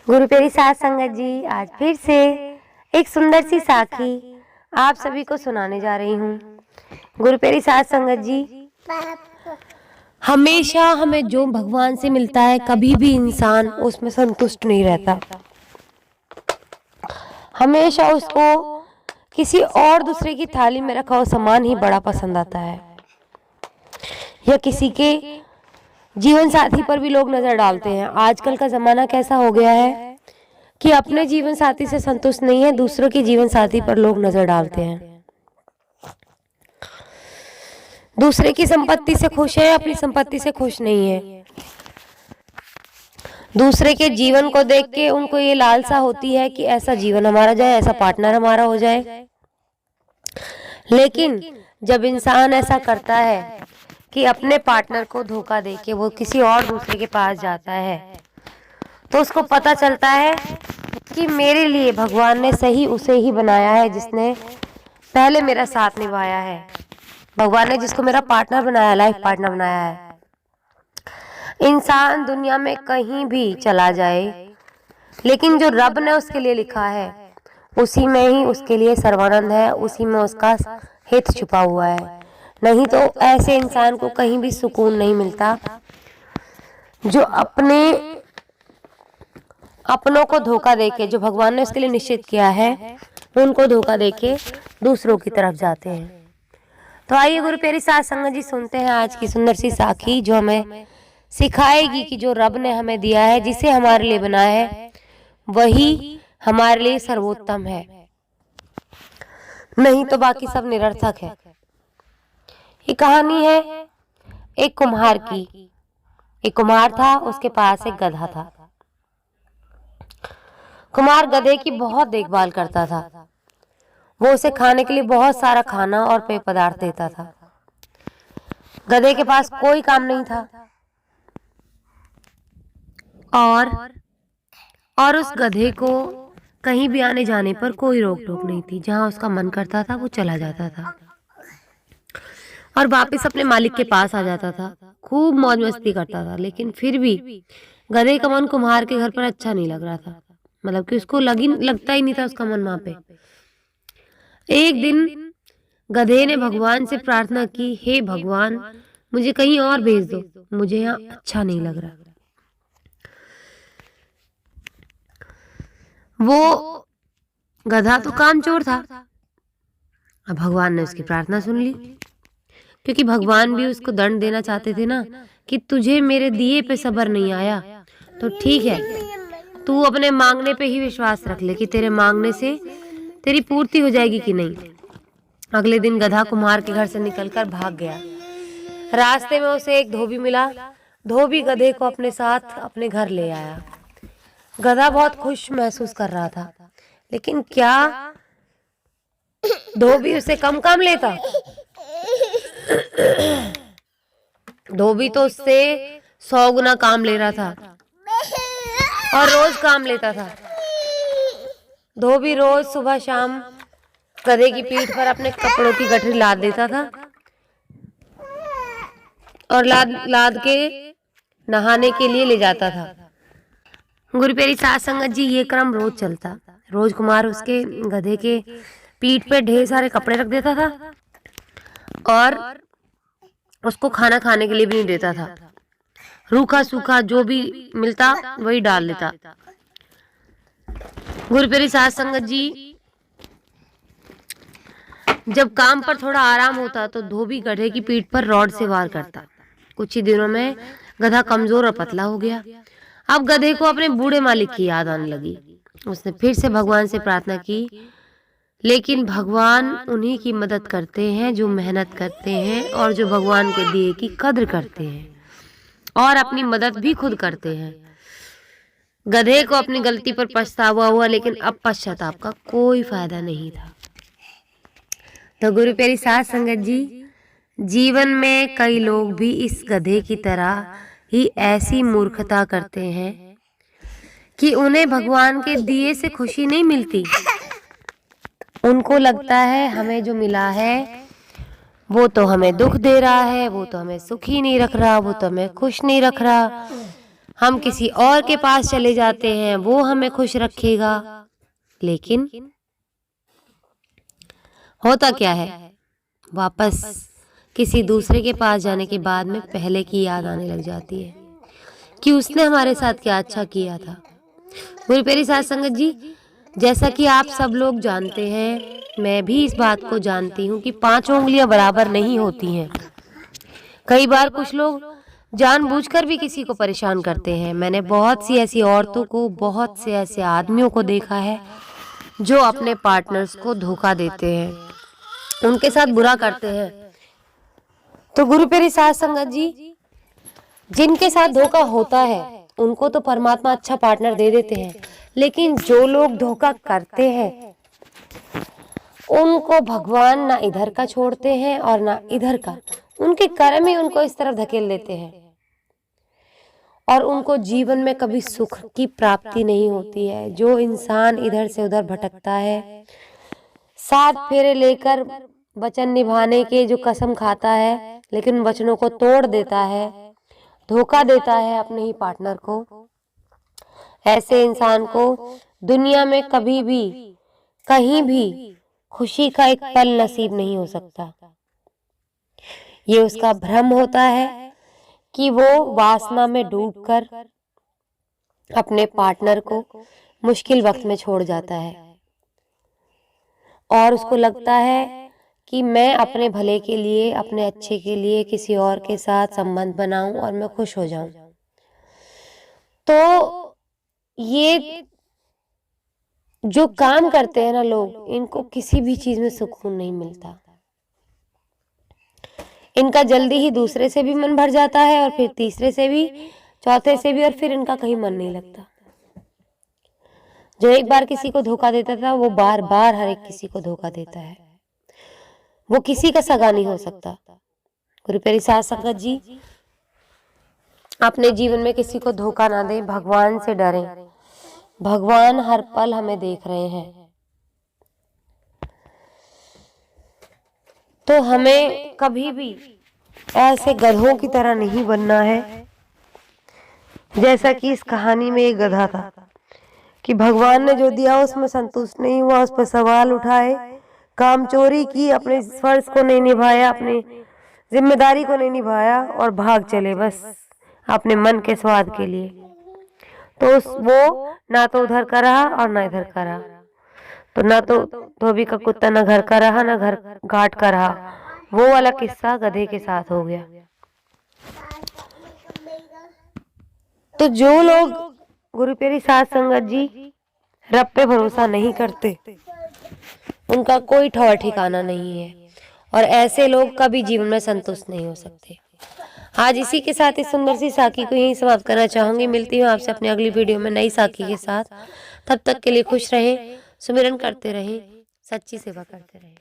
गुरु प्यारी साध संगत जी, आज फिर से एक सुंदर सी साखी आप सभी को सुनाने जा रही हूँ। गुरु प्यारी साध संगत जी, हमेशा हमें जो भगवान से मिलता है कभी भी इंसान उसमें संतुष्ट नहीं रहता। हमेशा उसको किसी और दूसरे की थाली में रखा हुआ सामान ही बड़ा पसंद आता है, या किसी के जीवन साथी पर भी लोग नजर डालते हैं। आजकल का जमाना कैसा हो गया है कि अपने जीवन साथी से संतुष्ट नहीं है, दूसरों के जीवन साथी पर लोग नजर डालते हैं। दूसरे की संपत्ति से खुश है, अपनी संपत्ति से खुश नहीं है। दूसरे के जीवन को देख के उनको ये लालसा होती है कि ऐसा जीवन हमारा जाए, ऐसा पार्टनर हमारा हो जाए। लेकिन जब इंसान ऐसा करता है कि अपने पार्टनर को धोखा देके वो किसी और दूसरे के पास जाता है, तो उसको पता चलता है कि मेरे लिए भगवान ने सही उसे ही बनाया है जिसने पहले मेरा साथ निभाया है। भगवान ने जिसको मेरा पार्टनर बनाया, लाइफ पार्टनर बनाया है। इंसान दुनिया में कहीं भी चला जाए, लेकिन जो रब ने उसके लिए लिखा है उसी में ही उसके लिए सर्वानंद है, उसी में उसका हित छुपा हुआ है। नहीं तो ऐसे इंसान को कहीं भी सुकून नहीं मिलता जो अपनों को धोखा देके, जो भगवान ने उसके लिए निश्चित किया है उनको धोखा देके दूसरों की तरफ जाते हैं। तो आइए गुरु प्यारी साध संगत जी, सुनते हैं आज की सुंदर सी साखी जो हमें सिखाएगी कि जो रब ने हमें दिया है, जिसे हमारे लिए बनाया है, वही हमारे लिए सर्वोत्तम है, नहीं तो बाकी सब निरर्थक है। ये कहानी है एक कुम्हार की। एक कुम्हार था, उसके पास एक गधा था। कुम्हार गधे की बहुत देखभाल करता था। वो उसे खाने के लिए बहुत सारा खाना और पेय पदार्थ देता था। गधे के पास कोई काम नहीं था और उस गधे को कहीं भी आने जाने पर कोई रोक टोक नहीं थी। जहां उसका मन करता था वो चला जाता था और वापस अपने मालिक के पास आ जाता था। खूब मौज मस्ती करता था, लेकिन फिर भी गधे का मन कुम्हार के घर पर अच्छा नहीं लग रहा था। मतलब कि उसको लगता ही नहीं था उसका मन वहां पे। एक दिन गधे ने भगवान से प्रार्थना की, हे भगवान, मुझे कहीं और भेज दो, मुझे यहाँ अच्छा नहीं लग रहा। वो गधा तो कामचोर था। अब भगवान ने उसकी प्रार्थना सुन ली, क्योंकि भगवान भी उसको दंड देना चाहते थे ना, कि तुझे मेरे दिए पे सब्र नहीं आया तो ठीक है, तू अपने मांगने पे ही विश्वास रख ले कि तेरे मांगने से तेरी पूर्ति हो जाएगी कि नहीं। अगले दिन गधा कुम्हार के घर से निकलकर भाग गया। रास्ते में उसे एक धोबी मिला। धोबी गधे को अपने साथ अपने घर ले आया। गधा बहुत खुश महसूस कर रहा था, लेकिन क्या धोबी उसे कम काम लेता? धोबी तो उससे 100 गुना काम ले रहा था और रोज काम लेता था। धोबी रोज सुबह शाम गधे की पीठ पर अपने कपड़ों की गठरी लाद देता था और लाद के नहाने के लिए ले जाता था। गुरु प्यारी साध संगत जी, ये क्रम रोज चलता। रोज कुम्हार उसके गधे के पीठ पे ढेर सारे कपड़े रख देता था और उसको खाना खाने के लिए भी नहीं देता था। रूखा सूखा जो भी मिलता वही डाल देता। गुरु प्यारी साध संगत जी, जब काम पर थोड़ा आराम होता तो धोबी गधे की पीठ पर रॉड से वार करता। कुछ ही दिनों में गधा कमजोर और पतला हो गया। अब गधे को अपने बूढ़े मालिक की याद आने लगी। उसने फिर से भगवान से प्रार्थना की, लेकिन भगवान उन्हीं की मदद करते हैं जो मेहनत करते हैं और जो भगवान के दिए की कद्र करते हैं और अपनी मदद भी खुद करते हैं। गधे को अपनी गलती पर पछतावा हुआ, लेकिन अब पश्चाताप का कोई फायदा नहीं था। तो गुरु प्यारी साध संगत जी, जीवन में कई लोग भी इस गधे की तरह ही ऐसी मूर्खता करते हैं कि उन्हें भगवान के दिए से खुशी नहीं मिलती। उनको लगता है हमें जो मिला है वो तो हमें दुख दे रहा है, वो तो हमें सुखी नहीं रख रहा, वो तो हमें खुश नहीं रख रहा। हम किसी और के पास चले जाते हैं, वो हमें खुश रखेगा, लेकिन होता क्या है, वापस किसी दूसरे के पास जाने के बाद में पहले की याद आने लग जाती है कि उसने हमारे साथ क्या अच्छा किया था। मेरी प्यारी साथ संगत जी, जैसा कि आप सब लोग जानते हैं, मैं भी इस बात को जानती हूँ कि 5 उंगलियां बराबर नहीं होती हैं। कई बार कुछ लोग जानबूझकर भी किसी को परेशान करते हैं। मैंने बहुत सी ऐसी औरतों को, बहुत से ऐसे आदमियों को देखा है जो अपने पार्टनर्स को धोखा देते हैं, उनके साथ बुरा करते हैं। तो गुरु प्यारी साथ संगत जी, जिनके साथ धोखा होता है उनको तो परमात्मा अच्छा पार्टनर दे देते हैं, लेकिन जो लोग धोखा करते हैं उनको भगवान ना इधर का छोड़ते हैं और ना इधर का, उनके कर्म ही उनको इस तरफ धकेल देते हैं और उनको जीवन में कभी सुख की प्राप्ति नहीं होती है। जो इंसान इधर से उधर भटकता है, 7 फेरे लेकर वचन निभाने के जो कसम खाता है, लेकिन वचनों को तोड़ देता है, धोखा देता है अपने ही पार्टनर को, ऐसे इंसान को दुनिया में कभी भी कहीं भी खुशी का एक पल नसीब नहीं हो सकता। ये उसका भ्रम होता है कि वो वासना में डूबकर अपने पार्टनर को मुश्किल वक्त में छोड़ जाता है और उसको लगता है कि मैं अपने भले के लिए, अपने अच्छे के लिए किसी और के साथ संबंध बनाऊं और मैं खुश हो जाऊं। तो ये जो काम करते हैं ना लोग, इनको किसी भी चीज में सुकून नहीं मिलता। इनका जल्दी ही दूसरे से भी मन भर जाता है और फिर तीसरे से भी, चौथे से भी, और फिर इनका कहीं मन नहीं लगता। जो एक बार किसी को धोखा देता था वो बार बार हर एक किसी को धोखा देता है। वो किसी का सगा नहीं हो सकता। गुरु प्यारी साथ संगत जी, अपने जीवन में किसी को धोखा ना दें, भगवान से डरें। भगवान हर पल हमें देख रहे हैं, तो हमें कभी भी ऐसे गधों की तरह नहीं बनना है। जैसा कि इस कहानी में एक गधा था कि भगवान ने जो दिया उसमें संतुष्ट नहीं हुआ, उस पर सवाल उठाए, काम चोरी की, अपने फर्ज को नहीं निभाया, अपनी जिम्मेदारी को नहीं निभाया और भाग चले बस अपने मन के स्वाद के लिए। तो वो ना तो उधर का रहा और ना इधर का रहा। तो ना तो धोबी का कुत्ता ना घर का रहा, ना घर घाट का रहा। वो वाला किस्सा गधे के साथ हो गया। तो जो लोग गुरु प्यारी साथ संगत जी रब पे भरोसा नहीं करते, उनका कोई ठौर ठिकाना नहीं है और ऐसे लोग कभी जीवन में संतुष्ट नहीं हो सकते। आज इसी के साथ इस सुंदर सी साखी को यहीं समाप्त करना चाहूंगी। मिलती हूँ आपसे अपनी अगली वीडियो में नई साखी के साथ। तब तक के लिए खुश रहें, सुमिरन करते रहें, सच्ची सेवा करते रहें।